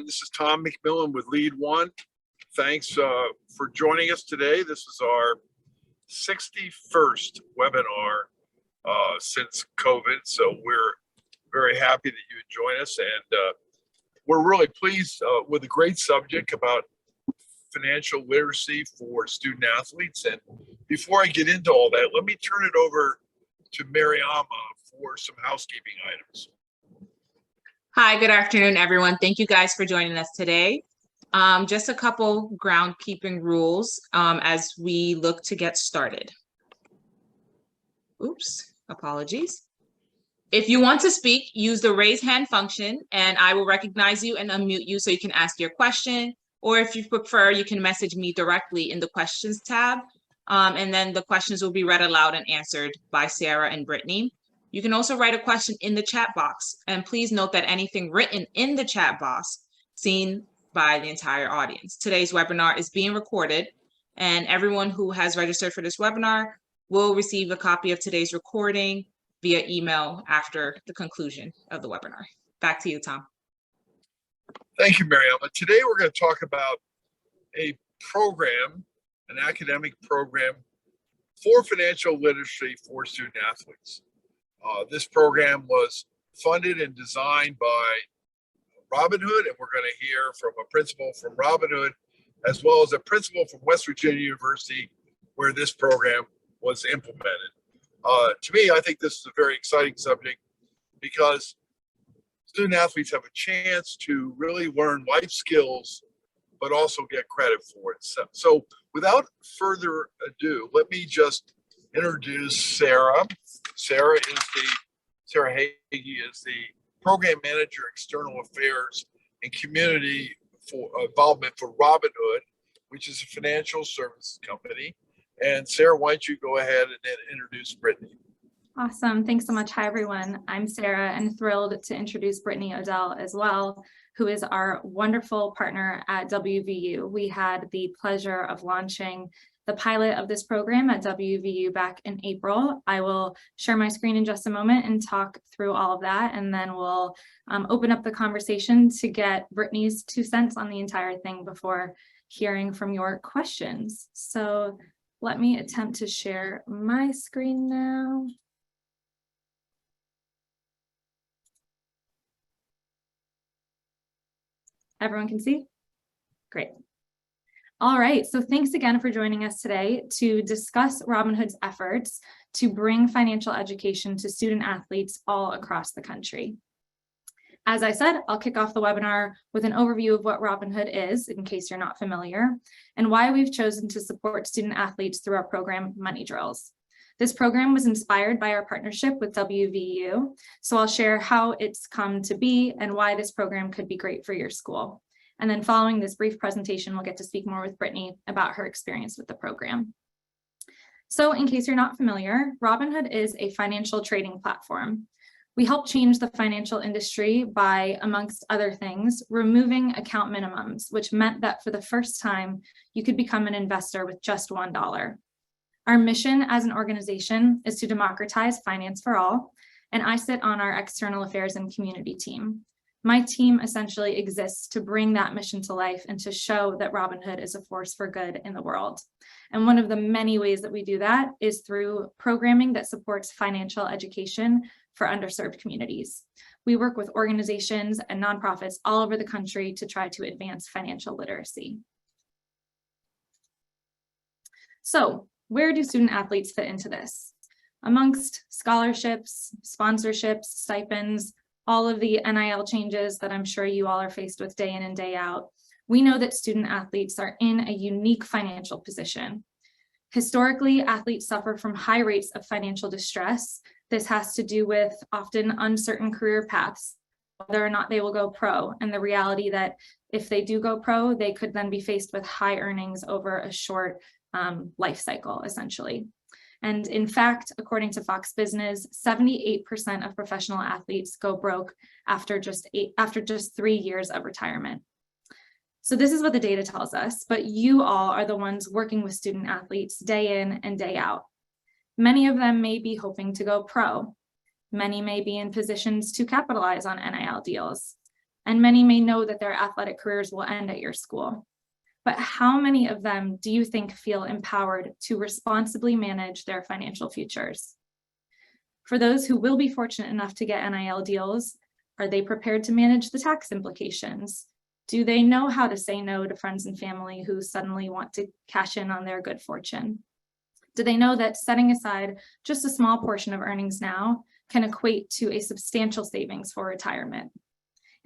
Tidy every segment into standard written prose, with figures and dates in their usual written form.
This is Tom McMillan with LEAD1. Thanks for joining us today. This is our 61st webinar since COVID, so we're very happy that you would join us, and we're really pleased with a great subject about financial literacy for student athletes. And before I get into all that, let me turn it over to Mariama for some housekeeping items. Hi, good afternoon, everyone. Thank you guys for joining us today. Just a couple groundkeeping rules as we look to get started. Oops, apologies. If you want to speak, use the raise hand function and I will recognize you and unmute you so you can ask your question. Or if you prefer, you can message me directly in the questions tab. And then the questions will be read aloud and answered by Sarah and Brittany. You can also write a question in the chat box, and please note that anything written in the chat box seen by the entire audience. Today's webinar is being recorded, and everyone who has registered for this webinar will receive a copy of today's recording via email after the conclusion of the webinar. Back to you, Tom. Thank you, Mariama. Today we're going to talk about a program, an academic program for financial literacy for student athletes. This program was funded and designed by Robinhood, and we're going to hear from a principal from Robinhood, as well as a principal from West Virginia University, where this program was implemented. To me, I think this is a very exciting subject because student athletes have a chance to really learn life skills, but also get credit for it. So without further ado, let me just introduce Sarah. Sarah Hagee is the Program Manager, External Affairs and Community for Involvement for Robinhood, which is a financial services company. And Sarah, why don't you go ahead and then introduce Brittany? Awesome. Thanks so much. Hi, everyone. I'm Sarah and thrilled to introduce Brittany Odell as well, who is our wonderful partner at WVU. We had the pleasure of launching the pilot of this program at WVU back in April. I will share my screen in just a moment and talk through all of that, and then we'll open up the conversation to get Brittany's 2 cents on the entire thing before hearing from your questions. So let me attempt to share my screen now. Everyone can see? Great. All right, so thanks again for joining us today to discuss Robinhood's efforts to bring financial education to student athletes all across the country. As I said, I'll kick off the webinar with an overview of what Robinhood is, in case you're not familiar, and why we've chosen to support student athletes through our program, Money Drills. This program was inspired by our partnership with WVU, so I'll share how it's come to be and why this program could be great for your school. And then following this brief presentation, we'll get to speak more with Brittany about her experience with the program. So in case you're not familiar, Robinhood is a financial trading platform. We help change the financial industry by, amongst other things, removing account minimums, which meant that for the first time, you could become an investor with just $1. Our mission as an organization is to democratize finance for all, and I sit on our external affairs and community team. My team essentially exists to bring that mission to life and to show that Robinhood is a force for good in the world. And one of the many ways that we do that is through programming that supports financial education for underserved communities. We work with organizations and nonprofits all over the country to try to advance financial literacy. So, where do student athletes fit into this? Amongst scholarships, sponsorships, stipends, all of the NIL changes that I'm sure you all are faced with day in and day out, we know that student athletes are in a unique financial position. Historically, athletes suffer from high rates of financial distress. This has to do with often uncertain career paths, whether or not they will go pro, and the reality that if they do go pro, they could then be faced with high earnings over a short life cycle, essentially. And in fact, according to Fox Business, 78% of professional athletes go broke after just 3 years of retirement. So this is what the data tells us, but you all are the ones working with student athletes day in and day out. Many of them may be hoping to go pro. Many may be in positions to capitalize on NIL deals. and many may know that their athletic careers will end at your school. But how many of them do you think feel empowered to responsibly manage their financial futures? For those who will be fortunate enough to get NIL deals, are they prepared to manage the tax implications? Do they know how to say no to friends and family who suddenly want to cash in on their good fortune? Do they know that setting aside just a small portion of earnings now can equate to a substantial savings for retirement?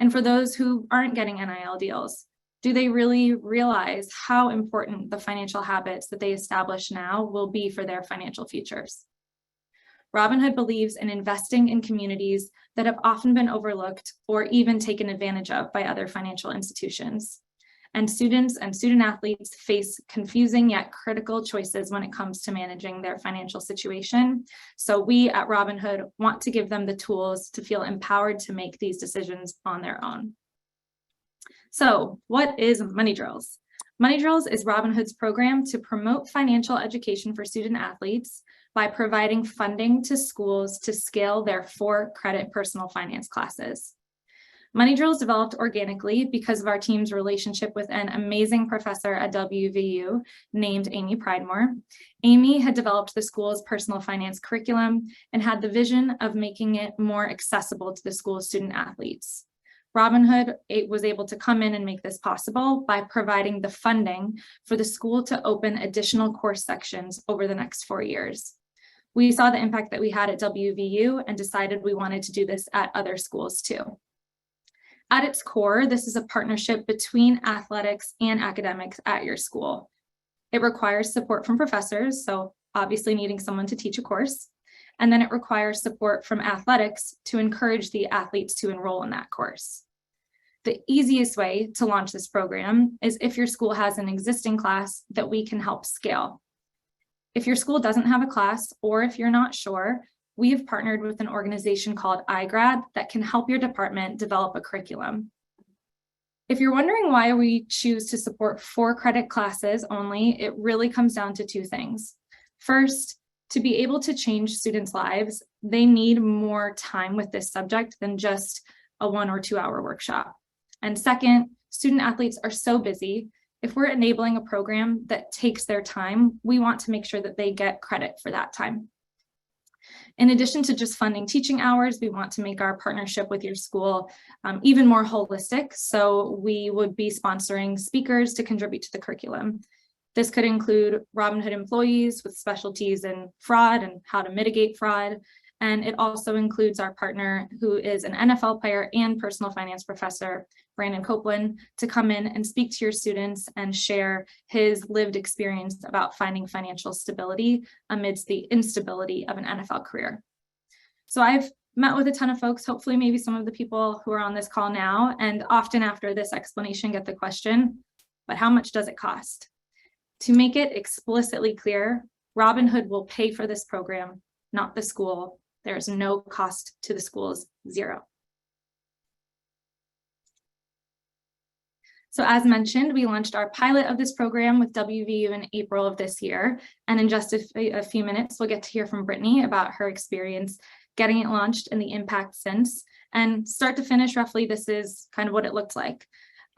And for those who aren't getting NIL deals, do they really realize how important the financial habits that they establish now will be for their financial futures? Robinhood believes in investing in communities that have often been overlooked or even taken advantage of by other financial institutions. And students and student athletes face confusing yet critical choices when it comes to managing their financial situation. So we at Robinhood want to give them the tools to feel empowered to make these decisions on their own. So what is Money Drills? Money Drills is Robinhood's program to promote financial education for student athletes by providing funding to schools to scale their 4-credit personal finance classes. Money Drills developed organically because of our team's relationship with an amazing professor at WVU named Amy Pridemore. Amy had developed the school's personal finance curriculum and had the vision of making it more accessible to the school's student athletes. Robinhood was able to come in and make this possible by providing the funding for the school to open additional course sections over the next 4 years. We saw the impact that we had at WVU and decided we wanted to do this at other schools too. At its core, this is a partnership between athletics and academics at your school. It requires support from professors, so obviously needing someone to teach a course, and then it requires support from athletics to encourage the athletes to enroll in that course. The easiest way to launch this program is if your school has an existing class that we can help scale. If your school doesn't have a class, or if you're not sure, we have partnered with an organization called iGrad that can help your department develop a curriculum. If you're wondering why we choose to support 4-credit classes only, it really comes down to 2 things. First, to be able to change students' lives, they need more time with this subject than just a 1 or 2 hour workshop. And second, student athletes are so busy. If we're enabling a program that takes their time, we want to make sure that they get credit for that time. In addition to just funding teaching hours, we want to make our partnership with your school even more holistic. So we would be sponsoring speakers to contribute to the curriculum. This could include Robinhood employees with specialties in fraud and how to mitigate fraud. And it also includes our partner, who is an NFL player and personal finance professor, Brandon Copeland, to come in and speak to your students and share his lived experience about finding financial stability amidst the instability of an NFL career. So I've met with a ton of folks, hopefully maybe some of the people who are on this call now, and often after this explanation get the question, but how much does it cost? To make it explicitly clear, Robinhood will pay for this program, not the school. There is no cost to the schools, 0. So as mentioned, we launched our pilot of this program with WVU in April of this year. And in just a few minutes, we'll get to hear from Brittany about her experience getting it launched and the impact since. And start to finish, roughly, this is kind of what it looked like.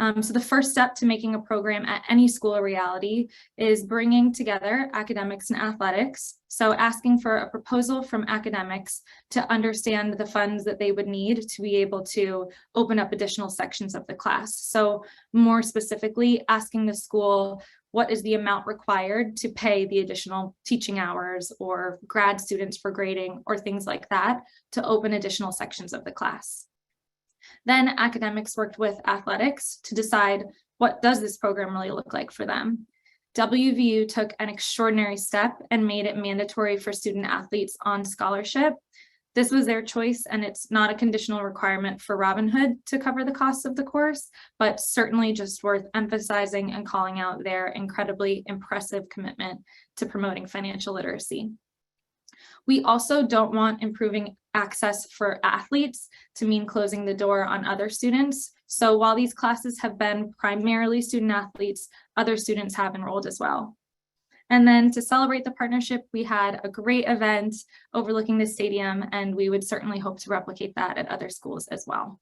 So the first step to making a program at any school a reality is bringing together academics and athletics. So asking for a proposal from academics to understand the funds that they would need to be able to open up additional sections of the class. So more specifically, asking the school, what is the amount required to pay the additional teaching hours or grad students for grading or things like that to open additional sections of the class. Then academics worked with athletics to decide, what does this program really look like for them? WVU took an extraordinary step and made it mandatory for student athletes on scholarship. This was their choice, and it's not a conditional requirement for Robinhood to cover the costs of the course, but certainly just worth emphasizing and calling out their incredibly impressive commitment to promoting financial literacy. We also don't want improving access for athletes to mean closing the door on other students. So while these classes have been primarily student athletes, other students have enrolled as well. And then to celebrate the partnership, we had a great event overlooking the stadium, and we would certainly hope to replicate that at other schools as well.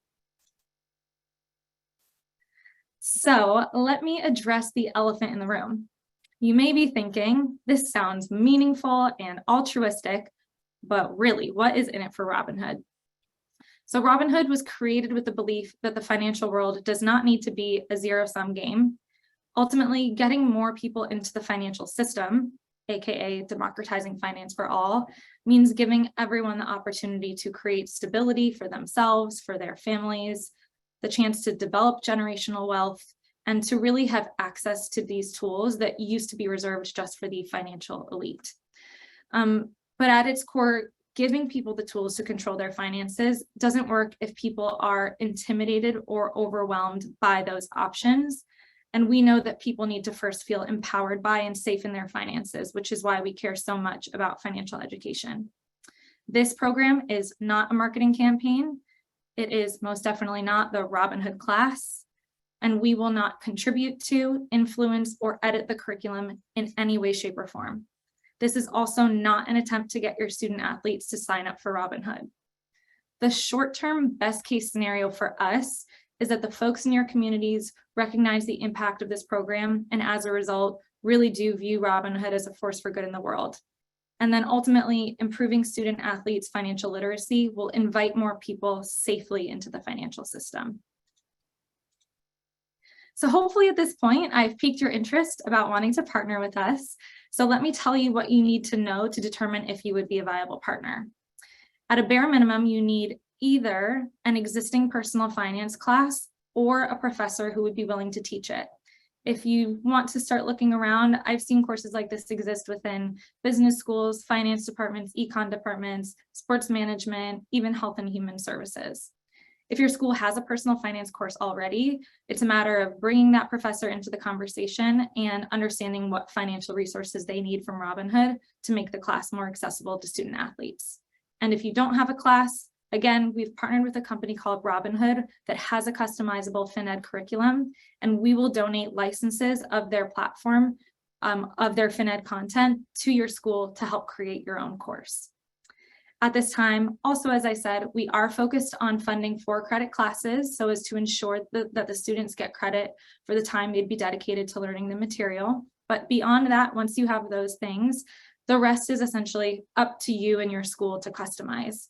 So let me address the elephant in the room. You may be thinking, this sounds meaningful and altruistic, but really, what is in it for Robinhood? So Robinhood was created with the belief that the financial world does not need to be a zero-sum game. Ultimately, getting more people into the financial system, aka democratizing finance for all, means giving everyone the opportunity to create stability for themselves, for their families, the chance to develop generational wealth, and to really have access to these tools that used to be reserved just for the financial elite. But at its core, giving people the tools to control their finances doesn't work if people are intimidated or overwhelmed by those options. And we know that people need to first feel empowered by and safe in their finances, which is why we care so much about financial education. This program is not a marketing campaign. It is most definitely not the Robinhood class, and we will not contribute to, influence, or edit the curriculum in any way, shape, or form. This is also not an attempt to get your student athletes to sign up for Robinhood. The short-term best case scenario for us is that the folks in your communities recognize the impact of this program, and as a result, really do view Robinhood as a force for good in the world. And then ultimately, improving student athletes' financial literacy will invite more people safely into the financial system. So hopefully at this point, I've piqued your interest about wanting to partner with us. So let me tell you what you need to know to determine if you would be a viable partner. At a bare minimum, you need either an existing personal finance class or a professor who would be willing to teach it. If you want to start looking around, I've seen courses like this exist within business schools, finance departments, econ departments, sports management, even health and human services. If your school has a personal finance course already, it's a matter of bringing that professor into the conversation and understanding what financial resources they need from Robinhood to make the class more accessible to student athletes. And if you don't have a class, again, we've partnered with a company called Robinhood that has a customizable FinEd curriculum, and we will donate licenses of their platform, of their FinEd content to your school to help create your own course. At this time, also, as I said, we are focused on funding for credit classes so as to ensure that the students get credit for the time they'd be dedicated to learning the material. But beyond that, once you have those things, the rest is essentially up to you and your school to customize.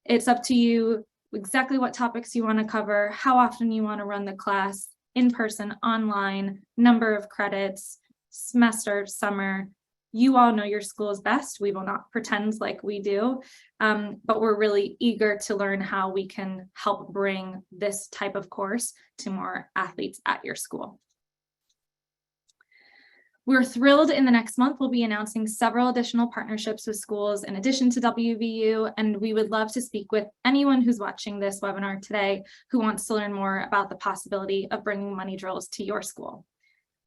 It's up to you exactly what topics you want to cover, how often you want to run the class, in person, online, number of credits, semester, summer. You all know your schools best. We will not pretend like we do, but we're really eager to learn how we can help bring this type of course to more athletes at your school. We're thrilled in the next month, we'll be announcing several additional partnerships with schools in addition to WVU, and we would love to speak with anyone who's watching this webinar today who wants to learn more about the possibility of bringing money drills to your school.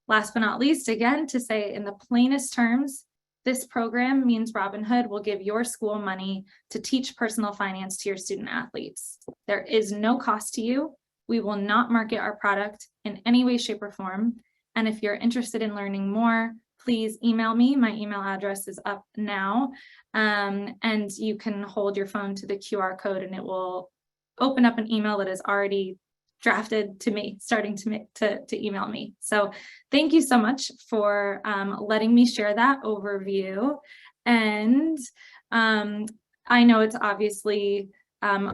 Last but not least, again, to say in the plainest terms, this program means Robinhood will give your school money to teach personal finance to your student athletes. There is no cost to you. We will not market our product in any way, shape, or form. And if you're interested in learning more, please email me. My email address is up now. And you can hold your phone to the QR code and it will open up an email that is already drafted to me, starting to email me. So thank you so much for letting me share that overview. And I know it's obviously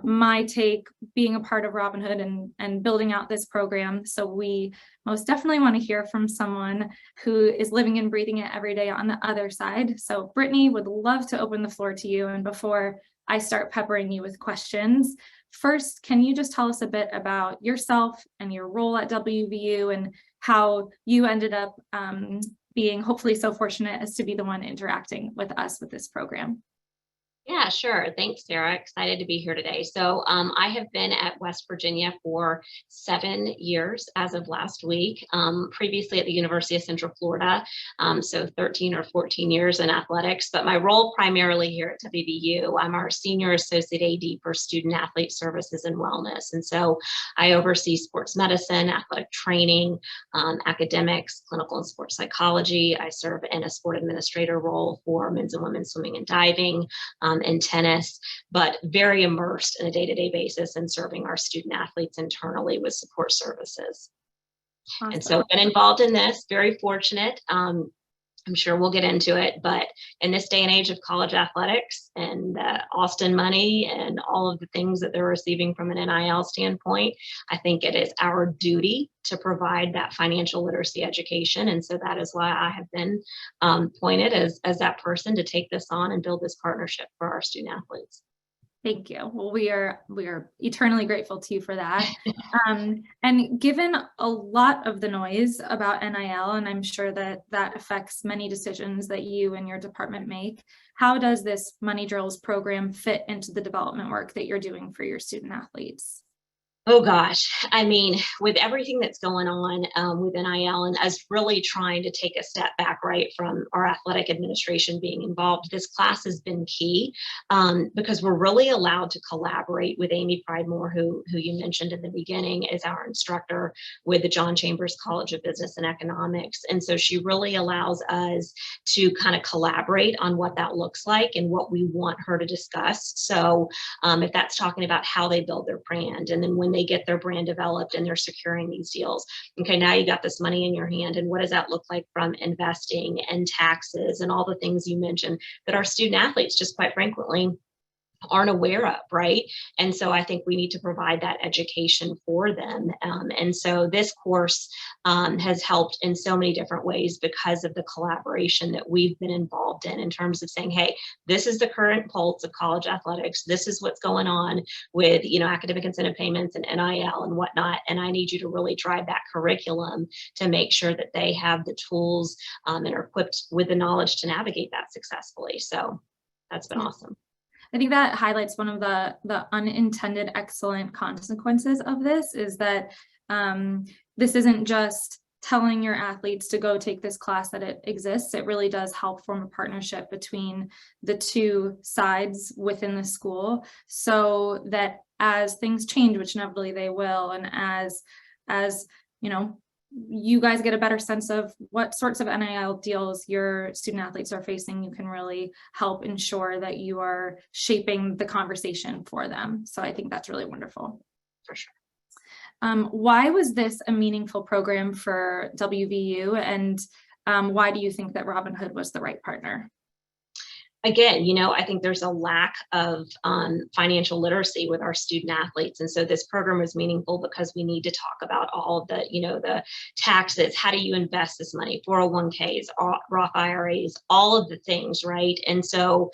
my take being a part of Robinhood and building out this program. So we most definitely want to hear from someone who is living and breathing it every day on the other side. So Brittany, would love to open the floor to you. And before I start peppering you with questions, first, can you just tell us a bit about yourself and your role at WVU and how you ended up being hopefully so fortunate as to be the one interacting with us with this program? Yeah, sure. Thanks, Sarah. Excited to be here today. So I have been at West Virginia for 7 years as of last week, previously at the University of Central Florida, so 13 or 14 years in athletics. But my role primarily here at WVU, I'm our Senior Associate AD for Student Athlete Services and Wellness. And so I oversee sports medicine, athletic training, academics, clinical and sports psychology. I serve in a sport administrator role for men's and women's swimming and diving, and tennis, but very immersed in a day-to-day basis in serving our student athletes internally with support services. And so Awesome. been involved in this, very fortunate. I'm sure we'll get into it, but in this day and age of college athletics and Austin money and all of the things that they're receiving from an NIL standpoint, I think it is our duty to provide that financial literacy education. And so that is why I have been appointed as that person to take this on and build this partnership for our student athletes. Thank you. Well, we are eternally grateful to you for that. And given a lot of the noise about NIL, and I'm sure that that affects many decisions that you and your department make, how does this Money Drills program fit into the development work that you're doing for your student athletes? Oh gosh, I mean, with everything that's going on with NIL and us really trying to take a step back, right, from our athletic administration being involved, this class has been key because we're really allowed to collaborate with Amy Pridemore, who you mentioned in the beginning, is our instructor with the John Chambers College of Business and Economics. And so she really allows us to kind of collaborate on what that looks like and what we want her to discuss. So if that's talking about how they build their brand, and then when they get their brand developed and they're securing these deals. Okay, now you got this money in your hand, and what does that look like from investing and taxes and all the things you mentioned that our student athletes just quite frankly aren't aware of, right? And so I think we need to provide that education for them. And so this course has helped in so many different ways because of the collaboration that we've been involved in terms of saying, hey, this is the current pulse of college athletics. This is what's going on with, academic incentive payments and NIL and whatnot. And I need you to really drive that curriculum to make sure that they have the tools and are equipped with the knowledge to navigate that successfully. So that's been awesome. I think that highlights one of the unintended excellent consequences of this is that this isn't just telling your athletes to go take this class that it exists. It really does help form a partnership between the two sides within the school so that as things change, which inevitably they will, and as you guys get a better sense of what sorts of NIL deals your student athletes are facing, you can really help ensure that you are shaping the conversation for them. So I think that's really wonderful. For sure. Why was this a meaningful program for WVU, and why do you think that Robinhood was the right partner? Again, I think there's a lack of financial literacy with our student athletes. And so this program is meaningful because we need to talk about all of the, the taxes. How do you invest this money? 401ks, Roth IRAs, all of the things, right? And so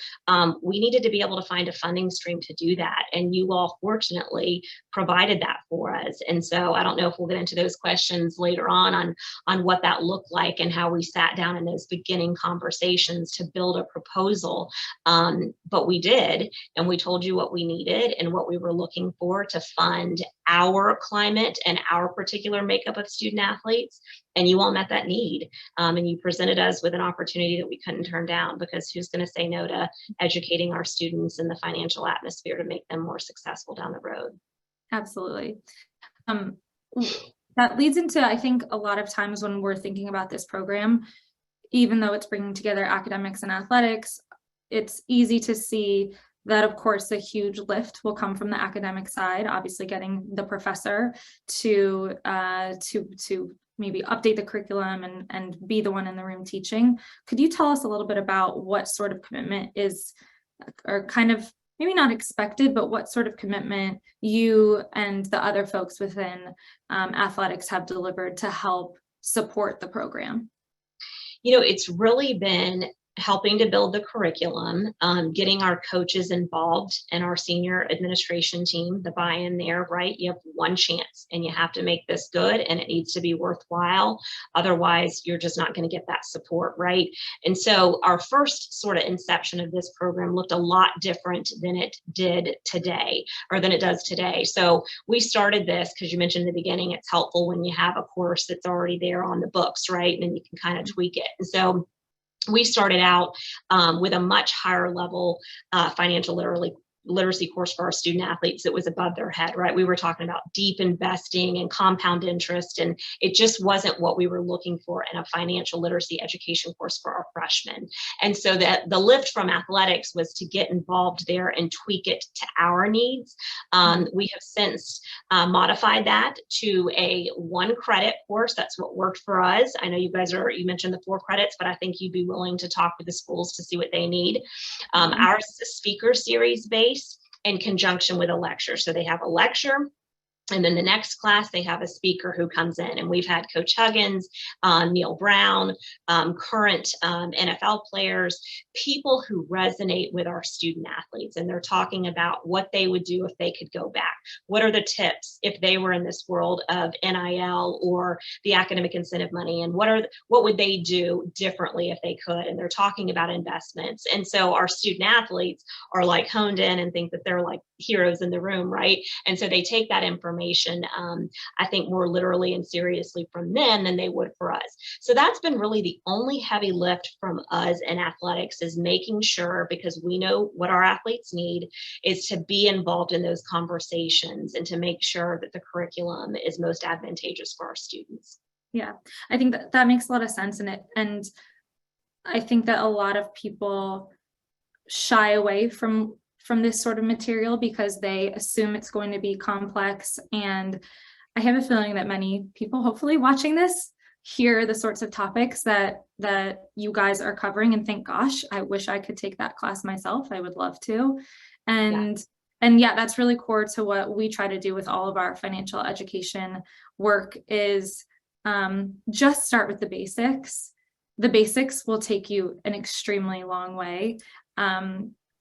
we needed to be able to find a funding stream to do that. And you all fortunately provided that for us. And so I don't know if we'll get into those questions later on what that looked like and how we sat down in those beginning conversations to build a proposal. But we did, and we told you what we needed and what we were looking for to fund our climate and our particular makeup of student athletes. And you all met that need. And you presented us with an opportunity that we couldn't turn down, because who's going to say no to educating our students in the financial atmosphere to make them more successful down the road? Absolutely. That leads into, I think, a lot of times when we're thinking about this program, even though it's bringing together academics and athletics, it's easy to see that, of course, a huge lift will come from the academic side, obviously getting the professor to maybe update the curriculum and be the one in the room teaching. Could you tell us a little bit about what sort of commitment is, or kind of maybe not expected, but what sort of commitment you and the other folks within athletics have delivered to help support the program? It's really been helping to build the curriculum, getting our coaches involved and our senior administration team, the buy-in there, right? You have one chance and you have to make this good, and it needs to be worthwhile. Otherwise, you're just not going to get that support, right? And so our first sort of inception of this program looked a lot different than it did today, or than it does today. So we started this because you mentioned in the beginning, it's helpful when you have a course that's already there on the books, right? And then you can kind of tweak it. And so we started out with a much higher level financial literacy course for our student athletes that was above their head, right? We were talking about deep investing and compound interest, and it just wasn't what we were looking for in a financial literacy education course for our freshmen. And so that the lift from athletics was to get involved there and tweak it to our needs. We have since modified that to a 1 credit course. That's what worked for us. I know you mentioned the 4 credits, but I think you'd be willing to talk with the schools to see what they need. Ours is a speaker series based in conjunction with a lecture. So they have a lecture, and then the next class, they have a speaker who comes in, and we've had Coach Huggins, Neil Brown, current NFL players, people who resonate with our student athletes, and they're talking about what they would do if they could go back. What are the tips if they were in this world of NIL or the academic incentive money, and what would they do differently if they could? And they're talking about investments. And so our student athletes are like honed in and think that they're like heroes in the room, right? And so they take that information, I think, more literally and seriously from them than they would for us. So that's been really the only heavy lift from us in athletics, is making sure, because we know what our athletes need, is to be involved in those conversations and to make sure that the curriculum is most advantageous for our students. Yeah, I think that makes a lot of sense in it. And I think that a lot of people shy away from this sort of material because they assume it's going to be complex. And I have a feeling that many people hopefully watching this hear the sorts of topics that you guys are covering and think, gosh, I wish I could take that class myself. I would love to. And yeah, that's really core to what we try to do with all of our financial education work, is just start with the basics. The basics will take you an extremely long way.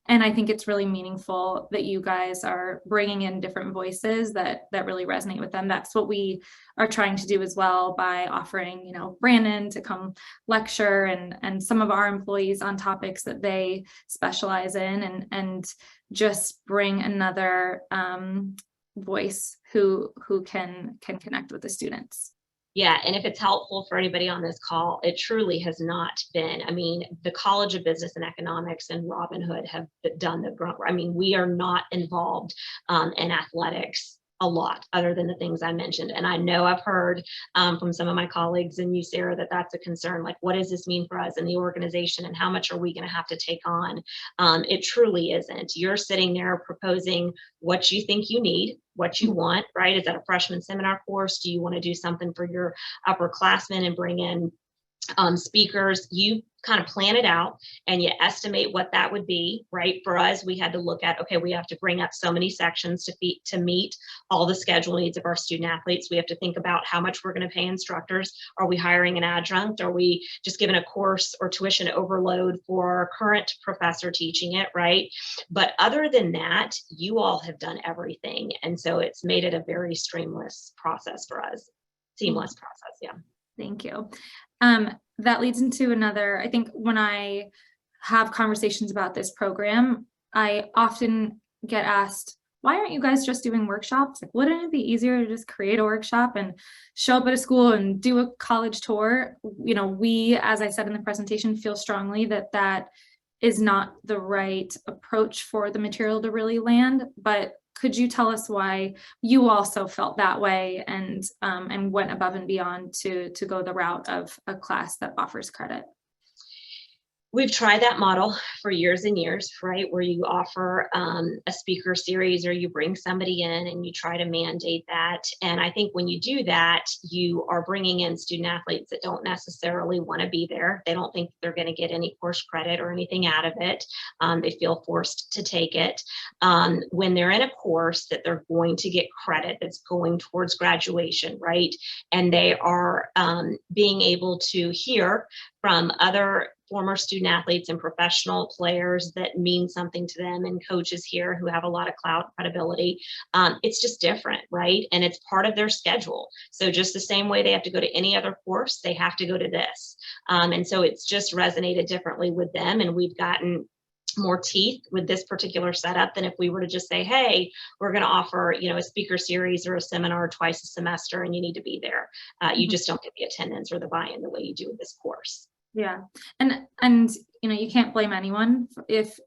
And I think it's really meaningful that you guys are bringing in different voices that really resonate with them. That's what we are trying to do as well by offering, Brandon to come lecture and some of our employees on topics that they specialize in, and just bring another voice who can connect with the students. Yeah, and if it's helpful for anybody on this call, it truly has not been. I mean, the College of Business and Economics and Robinhood have done the grunt. I mean, we are not involved in athletics a lot, other than the things I mentioned. And I know I've heard from some of my colleagues and you, Sarah, that that's a concern. Like, what does this mean for us in the organization, and how much are we going to have to take on? It truly isn't. You're sitting there proposing what you think you need, what you want, right? Is that a freshman seminar course? Do you want to do something for your upperclassmen and bring in speakers? You kind of plan it out and you estimate what that would be, right? For us, we had to look at, okay, we have to bring up so many sections to meet all the schedule needs of our student athletes. We have to think about how much we're going to pay instructors. Are we hiring an adjunct? Are we just giving a course or tuition overload for our current professor teaching it, right? But other than that, you all have done everything. And so it's made it a very seamless process for us. Seamless process, yeah. Thank you. That leads into another, I think when I have conversations about this program, I often get asked, why aren't you guys just doing workshops? Like, wouldn't it be easier to just create a workshop and show up at a school and do a college tour? We, as I said in the presentation, feel strongly that is not the right approach for the material to really land. But could you tell us why you also felt that way and went above and beyond to go the route of a class that offers credit? We've tried that model for years and years, right? Where you offer a speaker series, or you bring somebody in and you try to mandate that. And I think when you do that, you are bringing in student athletes that don't necessarily want to be there. They don't think they're going to get any course credit or anything out of it. They feel forced to take it. When they're in a course that they're going to get credit, that's going towards graduation, right? And they are being able to hear from other former student athletes and professional players that mean something to them, and coaches here who have a lot of clout credibility. It's just different, right? And it's part of their schedule. So just the same way they have to go to any other course, they have to go to this. And so it's just resonated differently with them. And we've gotten more teeth with this particular setup than if we were to just say, hey, we're going to offer, a speaker series or a seminar twice a semester and you need to be there. You just don't get the attendance or the buy-in the way you do with this course. Yeah. And you can't blame anyone if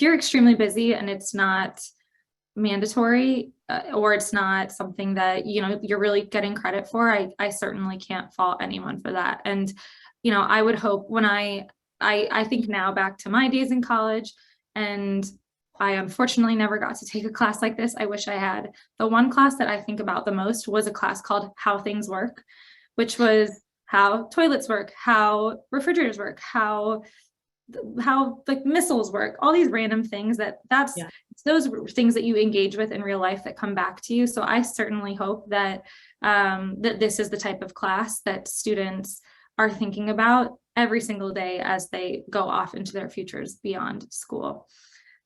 you're extremely busy and it's not mandatory, or it's not something that you're really getting credit for. I certainly can't fault anyone for that. And I would hope when I think now back to my days in college, and I unfortunately never got to take a class like this. I wish I had. The one class that I think about the most was a class called How Things Work, which was how toilets work, how refrigerators work, how like missiles work, all these random things that's those things that you engage with in real life that come back to you. So I certainly hope that that this is the type of class that students are thinking about every single day as they go off into their futures beyond school.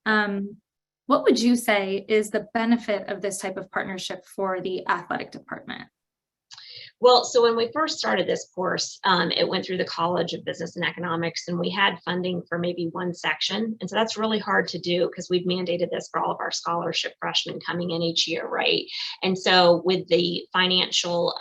What would you say is the benefit of this type of partnership for the athletic department? Well, so when we first started this course, it went through the College of Business and Economics, and we had funding for maybe one section. And so that's really hard to do because we've mandated this for all of our scholarship freshmen coming in each year, right? And so with the financial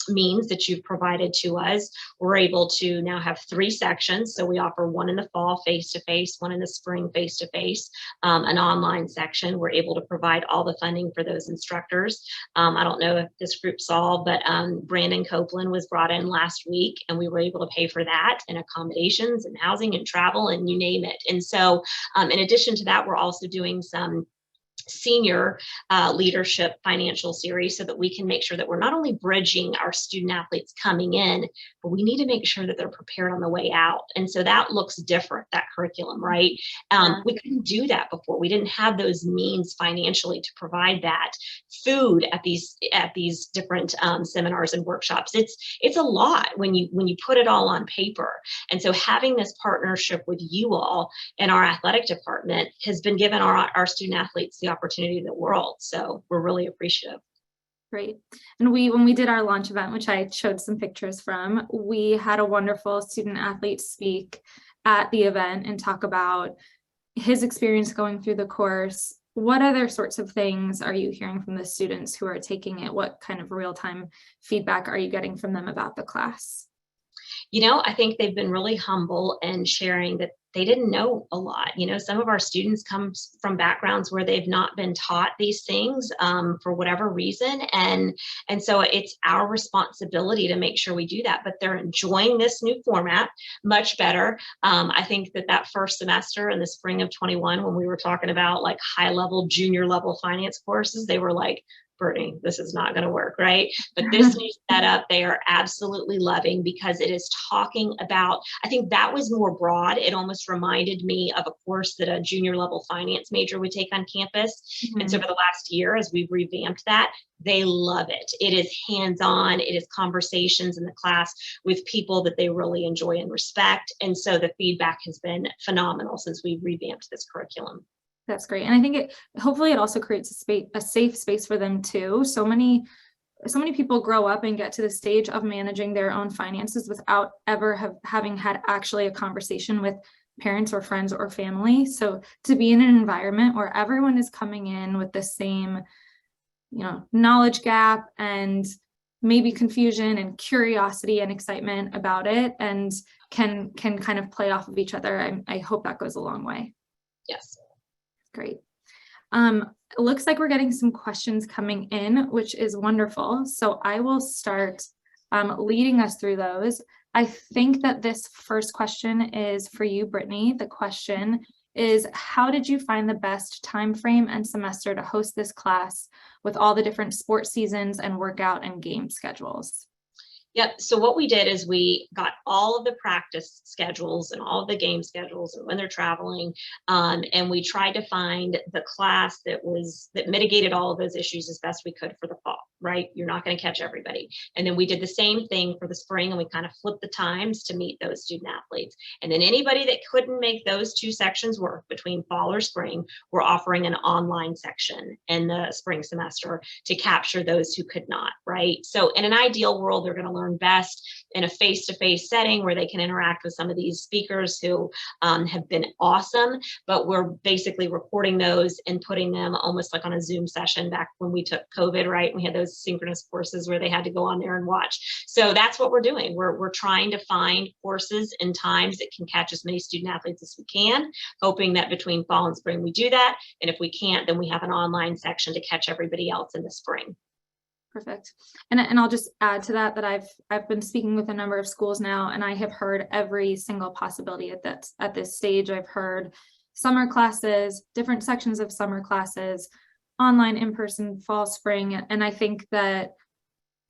means that you've provided to us, we're able to now have 3 sections. So we offer one in the fall face-to-face, one in the spring face-to-face, an online section. We're able to provide all the funding for those instructors. I don't know if this group saw, but Brandon Copeland was brought in last week, and we were able to pay for that and accommodations and housing and travel and you name it. And so in addition to that, we're also doing some senior leadership financial series so that we can make sure that we're not only bridging our student athletes coming in, but we need to make sure that they're prepared on the way out. And so that looks different, that curriculum, right? We couldn't do that before. We didn't have those means financially to provide that food at these different seminars and workshops. It's a lot when you put it all on paper. And so having this partnership with you all and our athletic department has been given our student athletes the opportunity in the world. So we're really appreciative. Great. And when we did our launch event, which I showed some pictures from, we had a wonderful student athlete speak at the event and talk about his experience going through the course. What other sorts of things are you hearing from the students who are taking it? What kind of real-time feedback are you getting from them about the class? I think they've been really humble and sharing that they didn't know a lot. Some of our students come from backgrounds where they've not been taught these things for whatever reason. And so it's our responsibility to make sure we do that, but they're enjoying this new format much better. I think that first semester in the spring of 21, when we were talking about like high level, junior level finance courses, they were like, Brittany, this is not going to work, right? But this new setup, they are absolutely loving because it is talking about, I think that was more broad. It almost reminded me of a course that a junior level finance major would take on campus. Mm-hmm. And so for the last year, as we've revamped that, they love it. It is hands-on, it is conversations in the class with people that they really enjoy and respect. And so the feedback has been phenomenal since we've revamped this curriculum. That's great. And I think hopefully it also creates a safe space for them too. So many people grow up and get to the stage of managing their own finances without ever having had actually a conversation with parents or friends or family. So to be in an environment where everyone is coming in with the same, knowledge gap and maybe confusion and curiosity and excitement about it, and can kind of play off of each other, I hope that goes a long way. Yes. Great. It looks like we're getting some questions coming in, which is wonderful. So I will start leading us through those. I think that this first question is for you, Brittany. The question is, how did you find the best time frame and semester to host this class with all the different sports seasons and workout and game schedules? Yep. So what we did is we got all of the practice schedules and all of the game schedules and when they're traveling, and we tried to find the class that mitigated all of those issues as best we could for the fall. Right? You're not going to catch everybody. And then we did the same thing for the spring, and we kind of flipped the times to meet those student athletes. And then anybody that couldn't make those 2 sections work between fall or spring, we're offering an online section in the spring semester to capture those who could not. Right? So in an ideal world, they're going to learn best in a face-to-face setting where they can interact with some of these speakers who have been awesome, but we're basically recording those and putting them almost like on a Zoom session back when we took COVID, right? We had those synchronous courses where they had to go on there and watch. So that's what we're doing. We're trying to find courses and times that can catch as many student athletes as we can, hoping that between fall and spring we do that. And if we can't, then we have an online section to catch everybody else in the spring. Perfect. And I'll just add to that I've been speaking with a number of schools now, and I have heard every single possibility at this stage. I've heard summer classes, different sections of summer classes, online, in-person, fall, spring, and I think that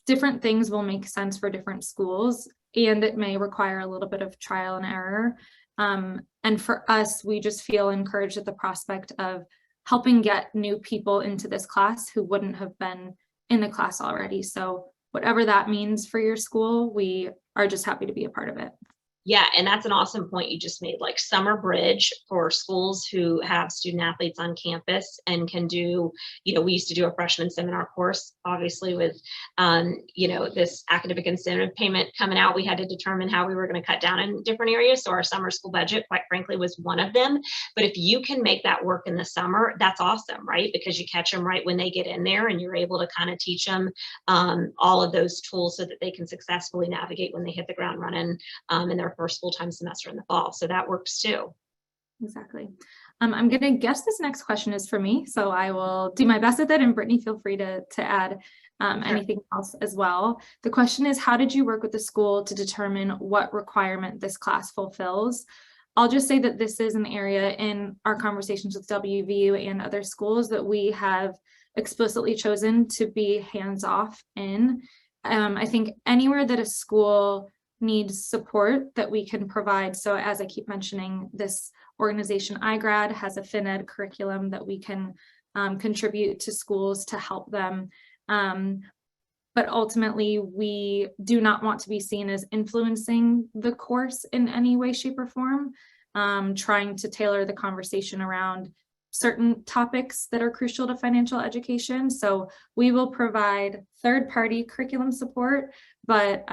different things will make sense for different schools, and it may require a little bit of trial and error. And for us, we just feel encouraged at the prospect of helping get new people into this class who wouldn't have been in the class already. So whatever that means for your school, we are just happy to be a part of it. Yeah, and that's an awesome point you just made, like summer bridge for schools who have student athletes on campus and can do, we used to do a freshman seminar course, obviously with, this academic incentive payment coming out, we had to determine how we were going to cut down in different areas. So our summer school budget, quite frankly, was one of them. But if you can make that work in the summer, that's awesome, right? Because you catch them right when they get in there and you're able to kind of teach them all of those tools so that they can successfully navigate when they hit the ground running in their first full-time semester in the fall. So that works too. Exactly. I'm going to guess this next question is for me, so I will do my best with it, and Brittany, feel free to add anything else as well. The question is, how did you work with the school to determine what requirement this class fulfills? I'll just say that this is an area in our conversations with WVU and other schools that we have explicitly chosen to be hands-off in. I think anywhere that a school needs support that we can provide. So as I keep mentioning, this organization iGrad has a FinEd curriculum that we can contribute to schools to help them. But ultimately, we do not want to be seen as influencing the course in any way, shape, or form, trying to tailor the conversation around certain topics that are crucial to financial education. So we will provide third-party curriculum support, but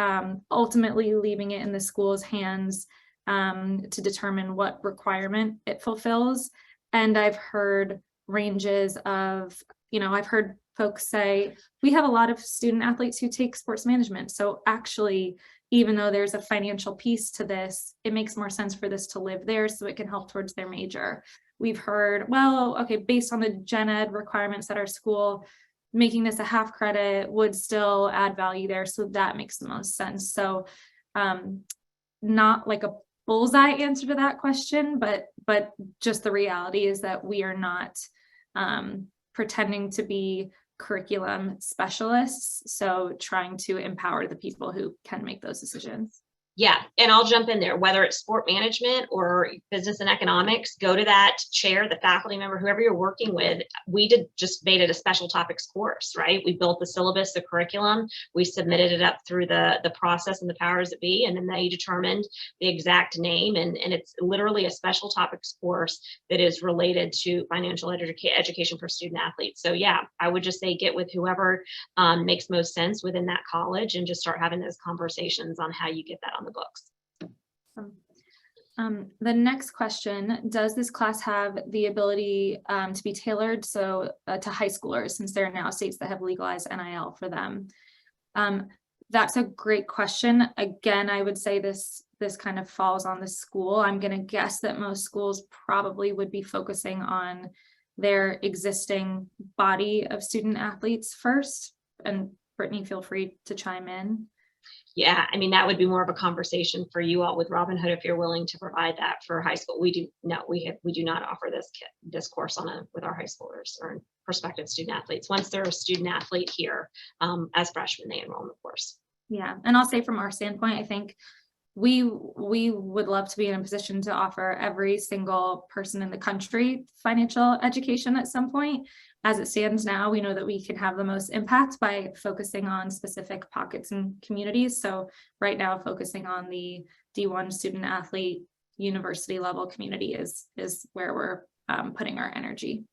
ultimately leaving it in the school's hands to determine what requirement it fulfills. And I've heard ranges of, I've heard folks say, we have a lot of student athletes who take sports management. So actually, even though there's a financial piece to this, it makes more sense for this to live there so it can help towards their major. We've heard, well, okay, based on the gen ed requirements at our school, making this a half credit would still add value there. So that makes the most sense. So not like a bullseye answer to that question, but just the reality is that we are not pretending to be curriculum specialists. So trying to empower the people who can make those decisions. Yeah, and I'll jump in there, whether it's sport management or business and economics, go to that chair, the faculty member, whoever you're working with. We just made it a special topics course, right? We built the syllabus, the curriculum, we submitted it up through the process and the powers that be, and then they determined the exact name, and it's literally a special topics course that is related to financial education for student athletes. So yeah, I would just say get with whoever makes most sense within that college and just start having those conversations on how you get that on the books. The next question, does this class have the ability to be tailored to high schoolers, since there are now states that have legalized NIL for them? That's a great question. Again, I would say this kind of falls on the school. I'm going to guess that most schools probably would be focusing on their existing body of student athletes first. And Brittany, feel free to chime in. Yeah, I mean, that would be more of a conversation for you all with Robinhood if you're willing to provide that for high school. We do not offer this course with our high schoolers or prospective student athletes. Once they're a student athlete here as freshmen, they enroll in the course. Yeah, and I'll say from our standpoint, I think we would love to be in a position to offer every single person in the country financial education at some point. As it stands now, we know that we can have the most impact by focusing on specific pockets and communities. So right now, focusing on the D1 student athlete university level community is where we're putting our energy.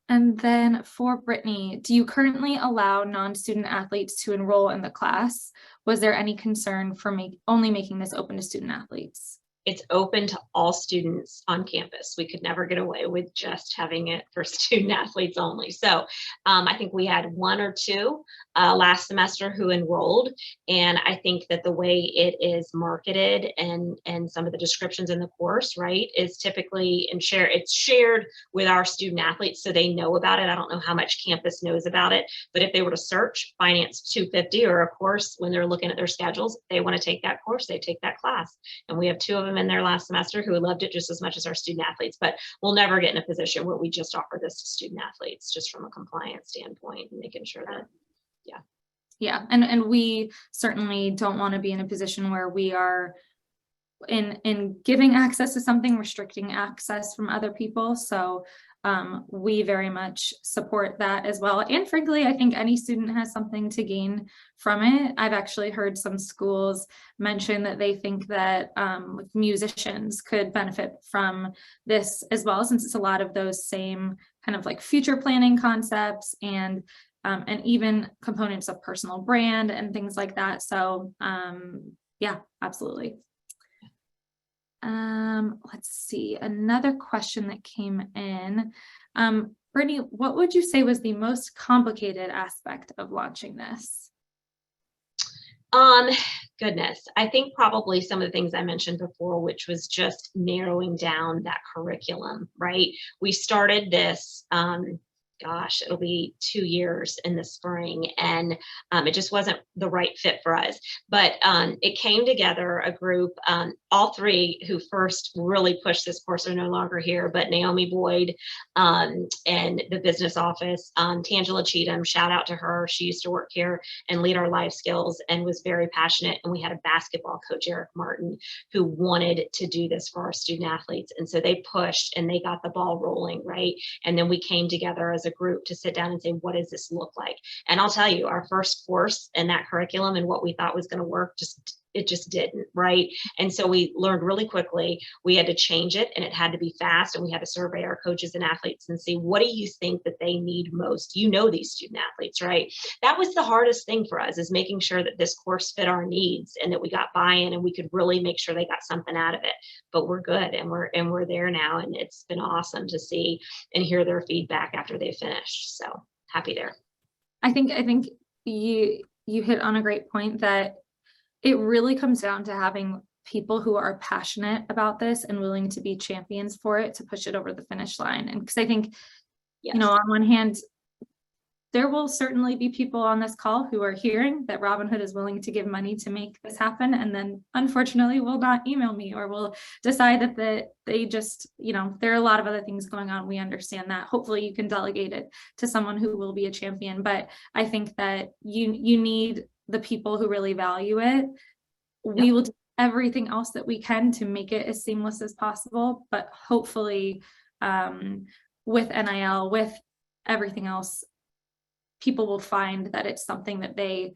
And then for Brittany, do you currently allow non-student athletes to enroll in the class? Was there any concern for only making this open to student athletes? It's open to all students on campus. We could never get away with just having it for student athletes only. So I think we had one or two last semester who enrolled. And I think that the way it is marketed and some of the descriptions in the course, right, is typically it's shared with our student athletes so they know about it. I don't know how much campus knows about it, but if they were to search Finance 250 or a course when they're looking at their schedules, they want to take that course, they take that class. And we have two of them in there last semester who loved it just as much as our student athletes, but we'll never get in a position where we just offer this to student athletes, just from a compliance standpoint and making sure that, Yeah, and we certainly don't want to be in a position where we are in giving access to something, restricting access from other people. So we very much support that as well. And frankly, I think any student has something to gain from it. I've actually heard some schools mention that they think that musicians could benefit from this as well, since it's a lot of those same kind of like future planning concepts and even components of personal brand and things like that. So yeah, absolutely. Let's see, another question that came in. Brittany, what would you say was the most complicated aspect of launching this? Goodness, I think probably some of the things I mentioned before, which was just narrowing down that curriculum, right? We started this, gosh, it'll be 2 years in the spring, and it just wasn't the right fit for us. But it came together, a group, all three who first really pushed this course are no longer here, but Naomi Boyd and the business office, Tangela Cheatham, shout out to her. She used to work here and lead our life skills and was very passionate. And we had a basketball coach, Eric Martin, who wanted to do this for our student athletes. And so they pushed and they got the ball rolling, right? And then we came together as a group to sit down and say, what does this look like? And I'll tell you, our first course in that curriculum and what we thought was going to work, it just didn't, right? And so we learned really quickly. We had to change it, and it had to be fast, and we had to survey our coaches and athletes and see, what do you think that they need most? You know, these student athletes, right? That was the hardest thing for us, is making sure that this course fit our needs and that we got buy-in and we could really make sure they got something out of it. But we're good, and we're there now, and it's been awesome to see and hear their feedback after they finished. So happy there. I think you hit on a great point, that it really comes down to having people who are passionate about this and willing to be champions for it to push it over the finish line. And because I think, Yes. you know, on one hand, there will certainly be people on this call who are hearing that Robinhood is willing to give money to make this happen, and then unfortunately will not email me, or will decide that they just, you know, there are a lot of other things going on. We understand that. Hopefully you can delegate it to someone who will be a champion. But I think that you need the people who really value it. We will do everything else that we can to make it as seamless as possible, but hopefully with NIL, with everything else, people will find that it's something that they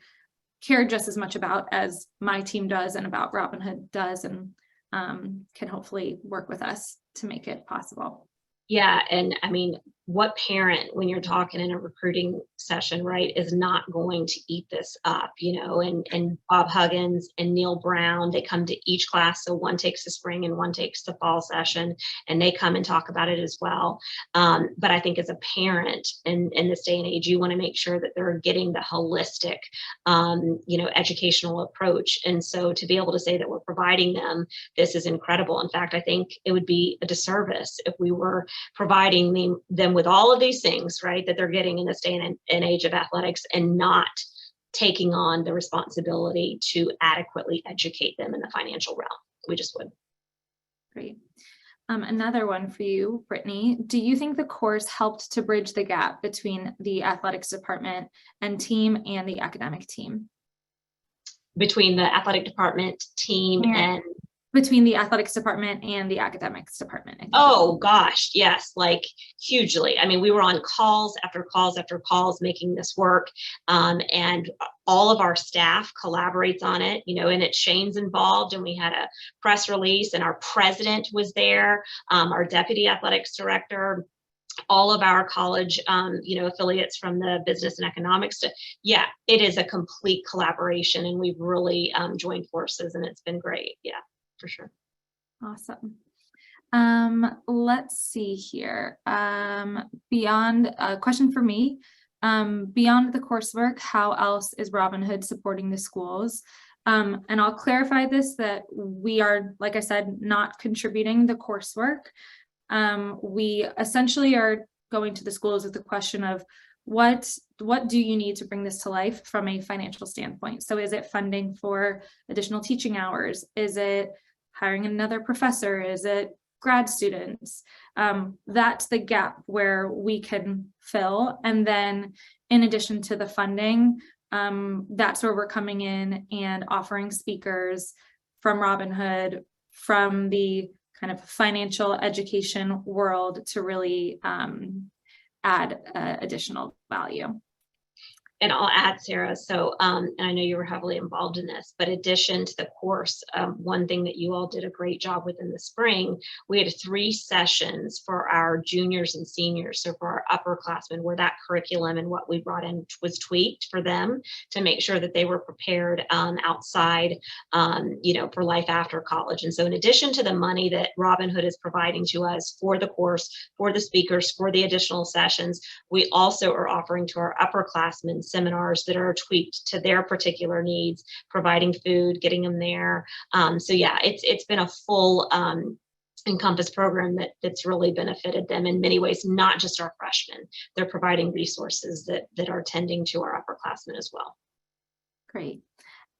care just as much about as my team does and about Robinhood does, and can hopefully work with us to make it possible. Yeah. And I mean, what parent, when you're talking in a recruiting session, right, is not going to eat this up, you know? And Bob Huggins and Neil Brown, they come to each class. So one takes the spring and one takes the fall session, and they come and talk about it as well. But I think as a parent in this day and age, you want to make sure that they're getting the holistic, you know, educational approach. And so to be able to say that we're providing them, this is incredible. In fact, I think it would be a disservice if we were providing them with all of these things, right, that they're getting in this day and age of athletics, and not taking on the responsibility to adequately educate them in the financial realm. We just would. Great. Another one for you, Brittany. Do you think the course helped to bridge the gap between the athletics department and team and the academic team? Between the athletic department team and between the athletics department and the academics department? Oh gosh, yes, like hugely. I mean, we were on calls after calls after calls making this work, and all of our staff collaborates on it, you know, and Shane's involved, and we had a press release, and our president was there, our deputy athletics director, all of our college, affiliates from the business and economics to, yeah, it is a complete collaboration, and we've really joined forces, and it's been great. Yeah, for sure. Awesome. Let's see here. Beyond a question for me, beyond the coursework, how else is Robinhood supporting the schools? And I'll clarify this, that we are, like I said, not contributing the coursework. We essentially are going to the schools with the question of what do you need to bring this to life from a financial standpoint? So is it funding for additional teaching hours? Is it hiring another professor? Is it grad students? That's the gap where we can fill. And then in addition to the funding, that's where we're coming in and offering speakers from Robinhood, from the kind of financial education world, to really add additional value. And I'll add, Sarah, so, and I know you were heavily involved in this, but addition to the course, one thing that you all did a great job with in the spring, we had 3 sessions for our juniors and seniors, so for our upperclassmen, where that curriculum and what we brought in was tweaked for them to make sure that they were prepared outside, for life after college. And so in addition to the money that Robinhood is providing to us for the course, for the speakers, for the additional sessions, we also are offering to our upperclassmen seminars that are tweaked to their particular needs, providing food, getting them there. So yeah, it's been a full encompass program that's really benefited them in many ways, not just our freshmen. They're providing resources that are tending to our upperclassmen as well. Great.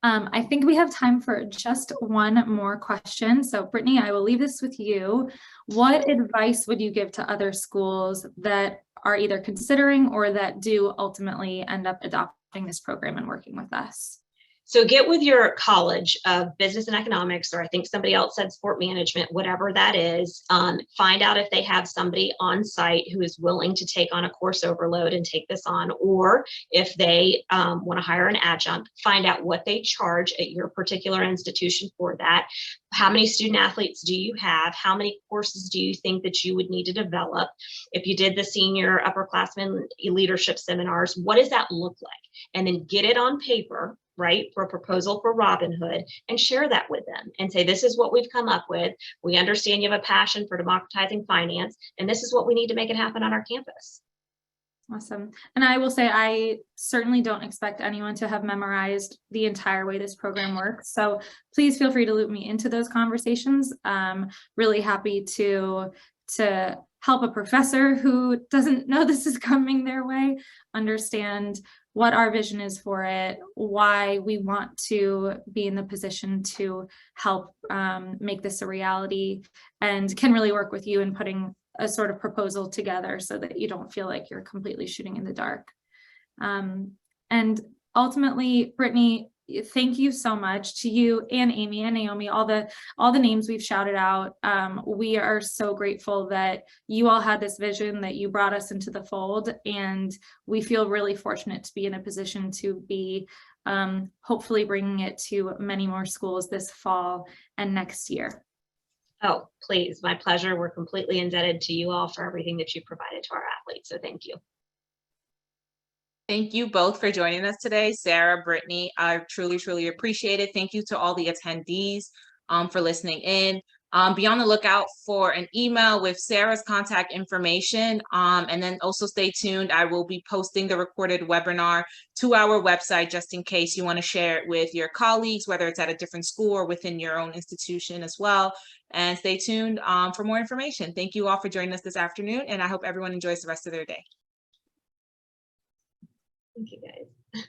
I think we have time for just one more question. So Brittany, I will leave this with you. What advice would you give to other schools that are either considering or that do ultimately end up adopting this program and working with us? So get with your college of business and economics, or I think somebody else said sport management, whatever that is. Find out if they have somebody on site who is willing to take on a course overload and take this on, or if they want to hire an adjunct, find out what they charge at your particular institution for that. How many student athletes do you have? How many courses do you think that you would need to develop? If you did the senior upperclassmen leadership seminars, what does that look like? And then get it on paper, right, for a proposal for Robinhood, and share that with them and say, this is what we've come up with. We understand you have a passion for democratizing finance, and this is what we need to make it happen on our campus. Awesome. And I will say, I certainly don't expect anyone to have memorized the entire way this program works. So please feel free to loop me into those conversations. Really happy to help a professor who doesn't know this is coming their way understand what our vision is for it, why we want to be in the position to help make this a reality, and can really work with you in putting a sort of proposal together so that you don't feel like you're completely shooting in the dark. And ultimately, Brittany, thank you so much to you and Amy and Naomi, all the names we've shouted out. We are so grateful that you all had this vision, that you brought us into the fold, and we feel really fortunate to be in a position to be hopefully bringing it to many more schools this fall and next year. Oh, please, my pleasure. We're completely indebted to you all for everything that you provided to our athletes, so thank you. Thank you both for joining us today, Sarah, Brittany. I truly, truly appreciate it. Thank you to all the attendees for listening in. Be on the lookout for an email with Sarah's contact information. And then also stay tuned. I will be posting the recorded webinar to our website just in case you want to share it with your colleagues, whether it's at a different school or within your own institution as well. And stay tuned for more information. Thank you all for joining us this afternoon, and I hope everyone enjoys the rest of their day. Thank you, guys.